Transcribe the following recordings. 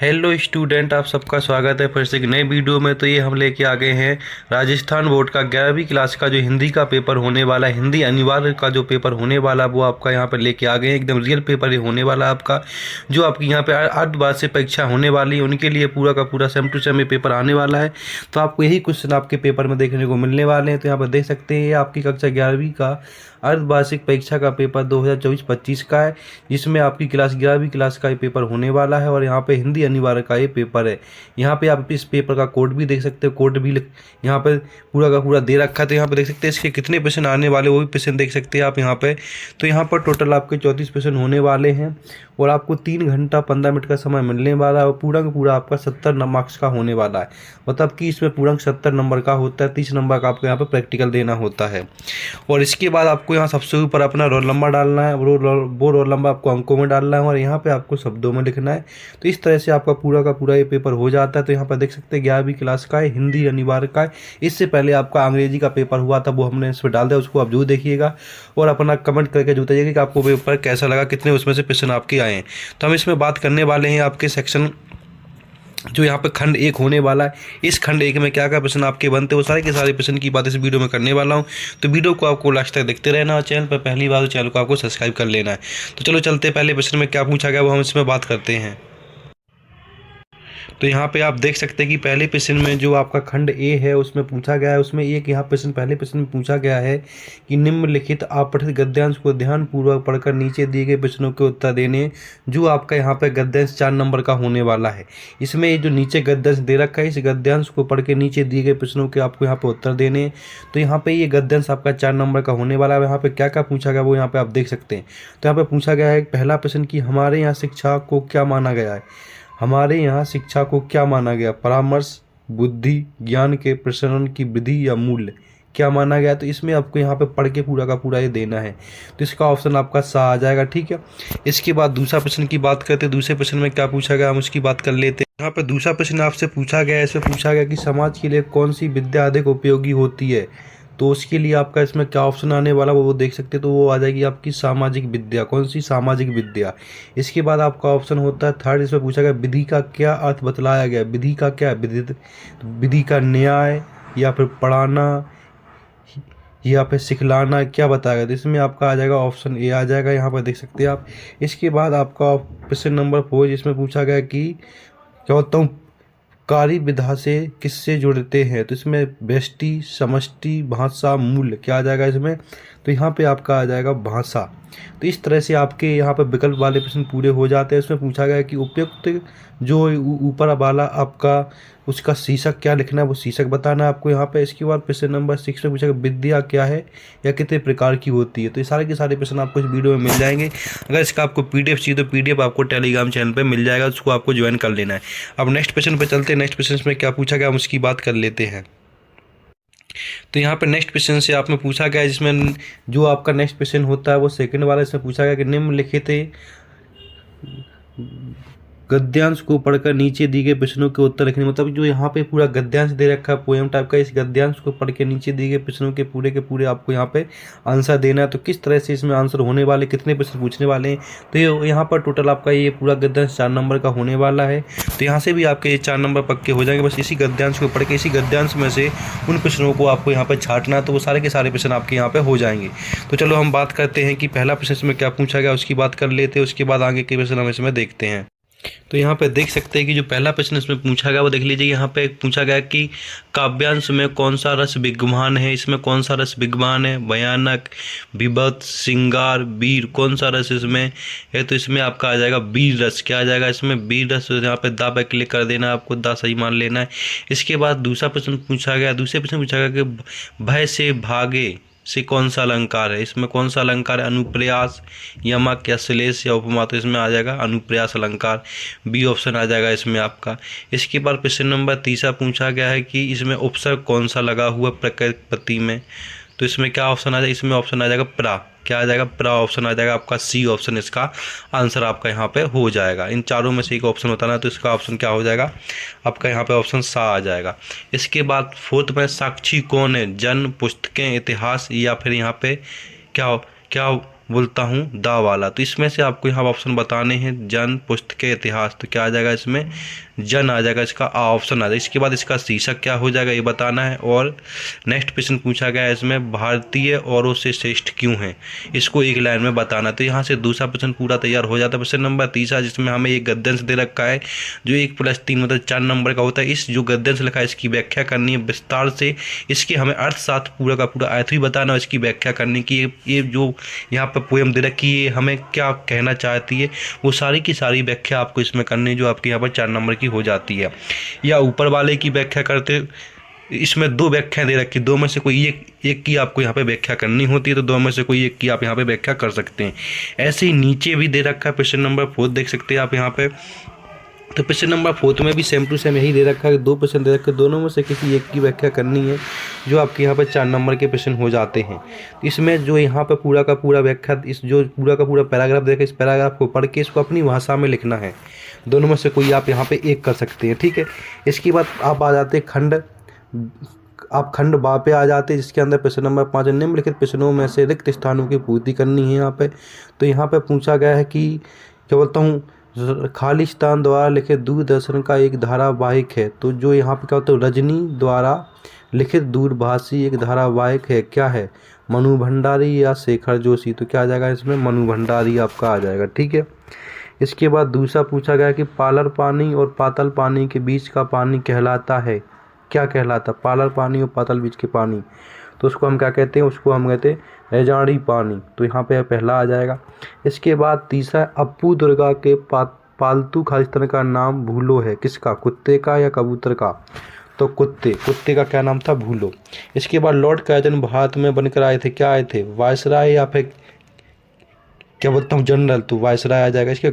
Hello student, आप सबका स्वागत है फिर से एक नए वीडियो में। तो ये हम लेके आ गए हैं राजस्थान बोर्ड का 11वीं क्लास का जो हिंदी का पेपर होने वाला है, हिंदी अनिवार्य का जो पेपर होने वाला वो आपका यहाँ पर लेके आ गए हैं। एकदम रियल पेपर ये होने वाला है आपका, जो आपकी यहाँ पे अर्धवार्षिक परीक्षा होने वाली है उनके लिए पूरा का पूरा सेम टू सेम ये पेपर आने वाला है। तो आपको यही क्वेश्चन आपके पेपर में देखने को मिलने वाले हैं। तो यहाँ पर देख सकते हैं ये आपकी कक्षा 11वीं का अर्धवार्षिक परीक्षा का पेपर 2024-25 का है, जिसमें आपकी क्लास 11वीं क्लास का ये पेपर होने वाला है। और यहाँ पे हिंदी अनिवार्य का ये पेपर है। यहाँ पे आप इस पेपर का कोड भी देख सकते हो, कोड भी यहाँ पे पूरा का पूरा दे रखा है। तो यहाँ पे देख सकते हैं इसके कितने क्वेश्चन आने वाले वो भी क्वेश्चन देख सकते हैं आप यहाँ पे। तो यहाँ पर टोटल आपके 34 क्वेश्चन होने वाले हैं और आपको 3 घंटा 15 मिनट का समय मिलने वाला है। और पूरा का पूरा आपका 70 मार्क्स का होने वाला है, मतलब कि इसमें पूरा 70 नंबर का होता है। 30 नंबर का आपको यहाँ पे प्रैक्टिकल देना होता है। और इसके बाद आपको यहाँ सबसे ऊपर अपना रोल नंबर डालना है, वो रोल नंबर आपको अंकों में डालना है और यहाँ पे आपको शब्दों में लिखना है। तो इस तरह से आपका पूरा का पूरा ये पेपर हो जाता है। तो यहाँ पर देख सकते हैं 11वीं क्लास का है, हिंदी अनिवार्य का है। इससे पहले आपका अंग्रेजी का पेपर हुआ था, वो हमने इस पर डाल दिया, उसको आप जरूर देखिएगा और अपना कमेंट करके जरूर बताइएगा कि आपको पेपर कैसा लगा, कितने उसमें से क्वेश्चन आपके आए हैं। तो हम इसमें बात करने वाले हैं आपके सेक्शन जो यहाँ पे खंड 1 होने वाला है। इस खंड 1 में क्या क्या प्रश्न आपके बनते हैं वो सारे के सारे प्रश्न की बात इस वीडियो में करने वाला हूँ। तो वीडियो को आपको लास्ट तक देखते रहना और चैनल पर पहली बार तो चैनल को आपको सब्सक्राइब कर लेना है। तो चलो चलते पहले प्रश्न में क्या पूछा गया वो हम इसमें बात करते हैं। तो यहाँ पे आप देख सकते हैं कि पहले प्रश्न में जो आपका खंड ए है उसमें पूछा गया है, उसमें एक यहाँ प्रश्न पहले प्रश्न में पूछा गया है कि निम्नलिखित आपठित गद्यांश को ध्यानपूर्वक पढ़कर नीचे दिए गए प्रश्नों के उत्तर देने। जो आपका यहाँ पे गद्यांश 4 नंबर का होने वाला है। इसमें ये जो नीचे गद्यांश दे रखा है, इस गद्यांश को पढ़ के नीचे दिए गए प्रश्नों के आपको यहाँ पे उत्तर देने। तो यहाँ पे ये गद्यांश आपका 4 नंबर का होने वाला है। यहाँ पे क्या क्या पूछा गया वो यहाँ पे आप देख सकते हैं। तो यहाँ पे पूछा गया है पहला प्रश्न कि हमारे यहाँ शिक्षा को क्या माना गया है। हमारे यहाँ शिक्षा को क्या माना गया? परामर्श, बुद्धि, ज्ञान के प्रसरण की विधि या मूल्य क्या माना गया? तो इसमें आपको यहाँ पे पढ़ के पूरा का पूरा ये देना है। तो इसका ऑप्शन आपका सा आ जाएगा, ठीक है। इसके बाद दूसरा प्रश्न की बात करते हैं। दूसरे प्रश्न में क्या पूछा गया हम उसकी बात कर लेते हैं। यहाँ पे दूसरा प्रश्न आपसे पूछा गया है, इसमें पूछा गया कि समाज के लिए कौन सी विद्या अधिक उपयोगी होती है। तो उसके लिए आपका इसमें क्या ऑप्शन आने वाला वो देख सकते हैं। तो वो आ जाएगी आपकी सामाजिक विद्या। कौन सी? सामाजिक विद्या। इसके बाद आपका ऑप्शन होता है थर्ड, इसमें पूछा गया विधि का क्या अर्थ बतलाया गया। विधि का क्या? विधि का न्याय या फिर पढ़ाना या फिर सिखलाना, क्या बताया गया। तो इसमें आपका आ जाएगा ऑप्शन ए आ जाएगा, यहाँ पर देख सकते हैं आप। इसके बाद आपका प्रश्न नंबर 4 जिसमें पूछा गया कि क्या होता हूँ कार्य विधा से किससे जुड़ते हैं। तो इसमें व्यष्टि, समष्टि, भाषा, मूल्य क्या आ जाएगा इसमें। तो यहाँ पे आपका आ जाएगा भाषा। तो इस तरह से आपके यहाँ पे विकल्प वाले प्रश्न पूरे हो जाते हैं। इसमें पूछा गया कि उपयुक्त जो ऊपर वाला आपका उसका शीर्षक क्या लिखना है, वो शीर्षक बताना है आपको यहाँ पे। इसके बाद प्रश्न नंबर 6 में पूछा गया विद्या क्या है या कितने प्रकार की होती है। तो ये सारे के सारे प्रश्न आपको इस वीडियो में मिल जाएंगे। अगर इसका आपको PDF चाहिए तो PDF आपको टेलीग्राम चैनल पर मिल जाएगा, उसको आपको ज्वाइन कर लेना है। अब नेक्स्ट क्वेश्चन पर चलते हैं। नेक्स्ट क्वेश्चन में क्या पूछा गया हम उसकी बात कर लेते हैं। तो यहाँ पे नेक्स्ट क्वेश्चन से आप में पूछा गया है, जिसमें जो आपका नेक्स्ट क्वेश्चन होता है वो सेकंड वाला। इसमें पूछा गया कि निम्नलिखित गद्यांश को पढ़कर नीचे दिए गए प्रश्नों के उत्तर लिखने। मतलब जो यहाँ पे पूरा गद्यांश दे रखा है पोएम टाइप का, इस गद्यांश को पढ़ के नीचे दिए गए प्रश्नों के पूरे आपको यहाँ पे आंसर देना है। तो किस तरह से इसमें आंसर होने वाले, कितने प्रश्न पूछने वाले हैं। तो ये यहाँ पर टोटल आपका ये पूरा गद्यांश 4 नंबर का होने वाला है। तो यहाँ से भी आपके ये 4 नंबर पक्के हो जाएंगे। बस इसी गद्यांश को पढ़ के इसी गद्यांश में से उन प्रश्नों को आपको यहाँ पर छांटना है, तो वो सारे के सारे प्रश्न आपके यहाँ पे हो जाएंगे। तो चलो हम बात करते हैं कि पहला प्रश्न इसमें क्या पूछा गया उसकी बात कर लेते हैं। उसके बाद आगे के प्रश्न हम इसमें देखते हैं। तो यहाँ पे देख सकते हैं कि जो पहला प्रश्न इसमें पूछा गया वो देख लीजिए। यहाँ पे पूछा गया कि काव्यांश में कौन सा रस विद्यमान है। इसमें कौन सा रस विद्यमान है? भयानक, विभत्स, श्रृंगार, वीर, कौन सा रस इसमें है। तो इसमें आपका आ जाएगा वीर रस। क्या आ जाएगा इसमें? वीर रस। यहाँ पे दा पे क्लिक कर देना, आपको दा सही मान लेना है। इसके बाद दूसरा प्रश्न पूछा गया। दूसरे प्रश्न पूछा गया कि भय से भागे से कौन सा अलंकार है। इसमें कौन सा अलंकार है? अनुप्रयास, यमक या श्लेष या उपमा। तो इसमें आ जाएगा अनुप्रयास अलंकार, बी ऑप्शन आ जाएगा इसमें आपका। इसके बाद प्रश्न नंबर 3 पूछा गया है कि इसमें उपसर्ग कौन सा लगा हुआ प्रकृति में। तो इसमें क्या ऑप्शन आ जाएगा? इसमें ऑप्शन आ जाएगा प्रा। क्या आ जाएगा? प्रा ऑप्शन आ जाएगा आपका, सी ऑप्शन इसका आंसर आपका यहाँ पे हो जाएगा। इन चारों में से एक ऑप्शन होता है ना, तो इसका ऑप्शन क्या हो जाएगा आपका यहाँ पे? ऑप्शन सा आ जाएगा। इसके बाद 4th में साक्षी कौन है? जन्म, पुस्तकें, इतिहास या फिर यहाँ पे क्या बोलता हूँ दा वाला। तो इसमें से आपको यहाँ ऑप्शन बताने हैं। जन, पुस्तक, इतिहास, तो क्या आ जाएगा इसमें, जन आ जाएगा, इसका आ ऑप्शन आ जाएगा। इसके बाद इसका शीर्षक क्या हो जाएगा ये बताना है। और नेक्स्ट क्वेश्चन पूछा गया है इसमें, भारतीय औरों से श्रेष्ठ क्यों है, इसको एक लाइन में बताना। तो यहाँ से दूसरा प्रश्न पूरा तैयार हो जाता है। प्रश्न नंबर तीसरा, जिसमें हमें एक गद्यांश दे रखा है जो 1+3 मतलब 4 नंबर का होता है। इस जो गद्यांश लिखा है इसकी व्याख्या करनी है विस्तार से, इसके हमें अर्थ साथ पूरा का पूरा अर्थ भी बताना है, इसकी व्याख्या करनी कि ये जो यहाँ पर पोएम दे रखी है हमें क्या कहना चाहती है, वो सारी की सारी व्याख्या आपको इसमें करनी है, जो आपके यहाँ पर 4 नंबर की हो जाती है। या ऊपर वाले की व्याख्या करते, इसमें 2 व्याख्याएं दे रखी, 2 में से कोई एक की आपको यहाँ पे व्याख्या करनी होती है, तो 2 में से कोई एक की आप यहाँ पे व्याख्या कर सकते हैं। ऐसे ही नीचे भी दे रखा है प्रश्न नंबर 4 देख सकते हैं आप यहाँ पे। तो प्रश्न नंबर 4 में भी सेम टू सेम यही दे रखा है, 2 प्रश्न दे रखे, दोनों में से किसी एक की व्याख्या करनी है, जो आपके यहाँ पर 4 नंबर के प्रश्न हो जाते हैं। इसमें जो यहाँ पर पूरा का पूरा व्याख्या, इस जो पूरा का पूरा पैराग्राफ देखा, इस पैराग्राफ को पढ़ के इसको अपनी भाषा में लिखना है। दोनों में से कोई आप यहाँ पे एक कर सकते हैं, ठीक है। इसके बाद आप आ जाते हैं खंड, आप खंड बा पे आ जाते हैं, जिसके अंदर प्रश्न नंबर 5 निम्नलिखित प्रश्नों में से रिक्त स्थानों की पूर्ति करनी है यहाँ पे। तो यहाँ पे पूछा गया है कि क्या बोलता हूँ, खाली स्थान द्वारा लिखित दूरदर्शन का एक धारावाहिक है। तो जो यहाँ पे क्या होता है, रजनी द्वारा लिखित दूरभाषी एक धारावाहिक है, क्या है, मनु भंडारी या शेखर जोशी। तो क्या आ जाएगा इसमें, मनु भंडारी आपका आ जाएगा, ठीक है। इसके बाद दूसरा पूछा गया कि पालर पानी और पातल पानी के बीच का पानी कहलाता है, क्या कहलाता, पालर पानी और पातल बीच के पानी, तो उसको हम क्या कहते हैं, उसको हम कहते हैं रेजाड़ी पानी। तो यहाँ पे पहला आ जाएगा। इसके बाद तीसरा, अप्पू दुर्गा के पालतू खालिस्तान का नाम भूलो है, किसका, कुत्ते का या कबूतर का, तो कुत्ते का क्या नाम था, भूलो। इसके बाद लॉर्ड कार्जन भारत में बनकर आए थे, क्या आए थे, वायसराय या फिर क्या बोलता हूँ जनरल, तो वायसराय आ जाएगा। इसके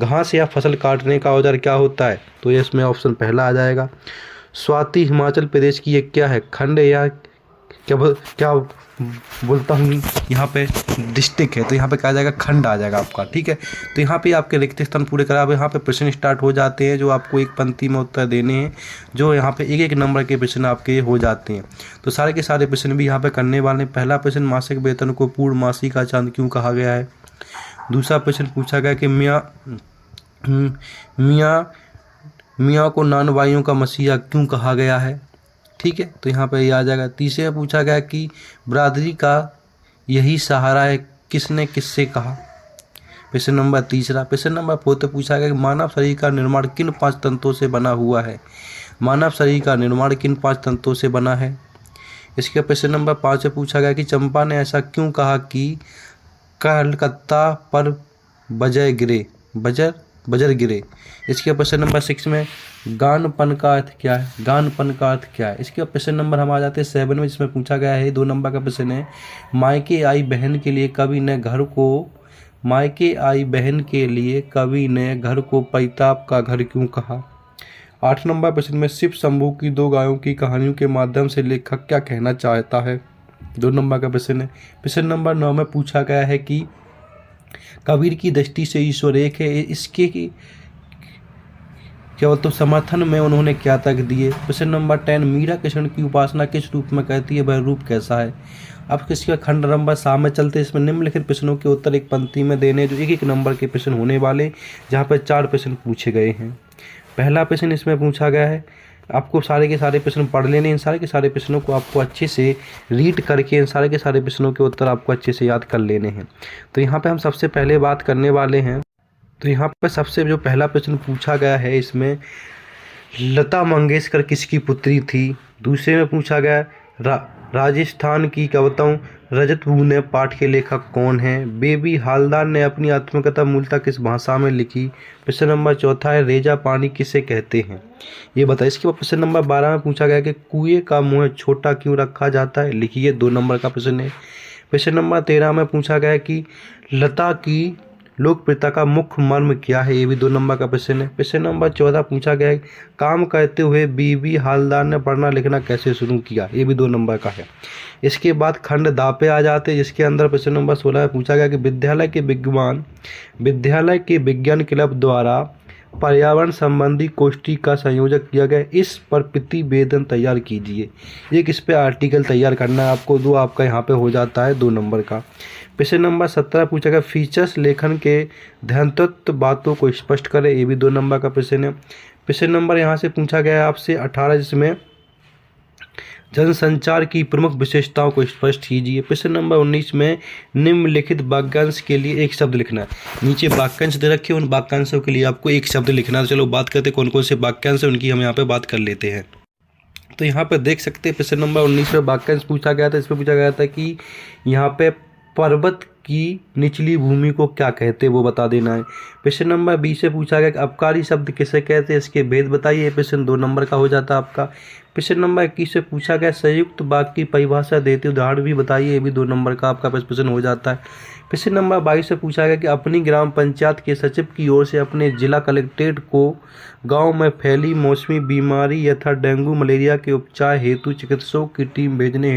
घास या फसल काटने का औजार क्या होता है, तो ये इसमें ऑप्शन पहला आ जाएगा। स्वाति हिमाचल प्रदेश की एक क्या है, खंड या क्या बोलता हूँ यहाँ पे डिस्ट्रिक्ट है, तो यहाँ पे क्या आ जाएगा, खंड आ जाएगा आपका, ठीक है। तो यहाँ पे आपके रिक्त स्थान पूरे करा, यहाँ पे प्रश्न स्टार्ट हो जाते हैं, जो आपको एक पंक्ति में उत्तर देने हैं, जो यहाँ पे एक नंबर के प्रश्न आपके हो जाते हैं। तो सारे के सारे प्रश्न भी यहाँ पे करने वाले। पहला प्रश्न, मासिक वेतन को पूर्णमासी का चांद क्यों कहा गया है। दूसरा प्रश्न पूछा गया कि मियाँ को नानवाइयों का मसीहा क्यों कहा गया है, ठीक है, तो यहाँ पे ये आ जाएगा। तीसरे में पूछा गया कि बरादरी का यही सहारा है, किसने किससे कहा, प्रश्न नंबर तीसरा। प्रश्न नंबर 4 पूछा गया कि मानव शरीर का निर्माण किन 5 तंतुओं से बना हुआ है, मानव शरीर का निर्माण किन 5 तंतुओं से बना है। इसके प्रश्न नंबर 5 में पूछा गया कि चंपा ने ऐसा क्यों कहा कि कलकत्ता पर बजर गिरे। इसके प्रश्न नंबर 6 में गानपन का अर्थ क्या है, गानपन का अर्थ क्या है। इसके प्रश्न नंबर हम आ जाते हैं 7 में, जिसमें पूछा गया है 2 नंबर का प्रश्न है, मायके आई बहन के लिए कवि ने घर को पैताब का घर क्यों कहा। 8 नंबर प्रश्न में शिव शंभू की 2 गायों की कहानियों के माध्यम से लेखक क्या कहना चाहता है, 2 नंबर का प्रश्न है। प्रश्न नंबर 9 में पूछा गया है कि कबीर की दृष्टि से ईश्वर एक है, इसके क्या बोलते तो समर्थन में उन्होंने क्या तर्क दिए। प्रश्न नंबर 10, मीरा कृष्ण की उपासना किस रूप में करती है, वह रूप कैसा है। अब किसका खंड नंबर 7 में चलते, इसमें निम्नलिखित प्रश्नों के उत्तर एक पंक्ति में देने, जो एक नंबर के प्रश्न होने वाले, जहाँ पर 4 प्रश्न पूछे गए हैं। पहला प्रश्न इसमें पूछा गया है, आपको सारे के सारे प्रश्न पढ़ लेने, इन सारे के सारे प्रश्नों को आपको अच्छे से रीड करके इन सारे के सारे प्रश्नों के उत्तर आपको अच्छे से याद कर लेने हैं। तो यहाँ पे हम सबसे पहले बात करने वाले हैं, तो यहाँ पर सबसे जो पहला प्रश्न पूछा गया है, इसमें लता मंगेशकर किसकी पुत्री थी। दूसरे में पूछा गया राजस्थान की क्या बताऊँ रजत भूने पाठ के लेखक कौन हैं। बेबी हालदार ने अपनी आत्मकथा मूलतः किस भाषा में लिखी। प्रश्न नंबर 4 है रेजा पानी किसे कहते हैं, ये बताइए। इसके बाद प्रश्न नंबर 12 में पूछा गया कि कुएं का मुंह छोटा क्यों रखा जाता है, लिखिए, 2 नंबर का प्रश्न है। प्रश्न नंबर 13 में पूछा गया कि लता की लोकप्रियता का मुख्य मर्म क्या है, ये भी 2 नंबर का प्रश्न है। प्रश्न नंबर 14 पूछा गया है काम करते हुए बीबी हालदार ने पढ़ना लिखना कैसे शुरू किया, ये भी 2 नंबर का है। इसके बाद खंड दा पे आ जाते हैं, जिसके अंदर प्रश्न नंबर 16 में पूछा गया कि विद्यालय के विज्ञान क्लब द्वारा पर्यावरण संबंधी गोष्ठी का संयोजक किया गया, इस पर प्रतिवेदन तैयार कीजिए। एक इस पे आर्टिकल तैयार करना है आपको, 2 आपका यहाँ पे हो जाता है 2 नंबर का। प्रश्न नंबर 17 पूछा गया फीचर्स लेखन के ध्यानतत्व बातों को स्पष्ट करें, ये भी 2 नंबर का प्रश्न है। प्रश्न नंबर यहाँ से पूछा गया आपसे 18 जिसमें जनसंचार की प्रमुख विशेषताओं को स्पष्ट कीजिए। प्रश्न नंबर 19 में निम्नलिखित वाक्यांश के लिए एक शब्द लिखना है। नीचे वाक्यांश दे रखे, उन वाक्यांशों के लिए आपको एक शब्द लिखना है। चलो बात करते हैं कौन कौन से वाक्यांश हैं, उनकी हम यहाँ पे बात कर लेते हैं। तो यहाँ पे देख सकते हैं प्रश्न नंबर 19 में वाक्यांश पूछा गया था। इसमें पूछा गया था कि यहाँ पे पर्वत की निचली भूमि को क्या कहते हैं वो बता देना है। प्रश्न नंबर 20 से पूछा गया कि अबकारी शब्द किसे कहते हैं, इसके भेद बताइए। प्रश्न 2 नंबर का हो जाता है आपका। प्रश्न नंबर 21 से पूछा गया संयुक्त वाक्य की परिभाषा देते उदाहरण भी बताइए, ये भी 2 नंबर का आपका प्रश्न हो जाता है। प्रश्न नंबर 22 से पूछा गया कि अपनी ग्राम पंचायत के सचिव की ओर से अपने जिला कलेक्ट्रेट को गांव में फैली मौसमी बीमारी यथा डेंगू मलेरिया के उपचार हेतु चिकित्सकों की टीम भेजने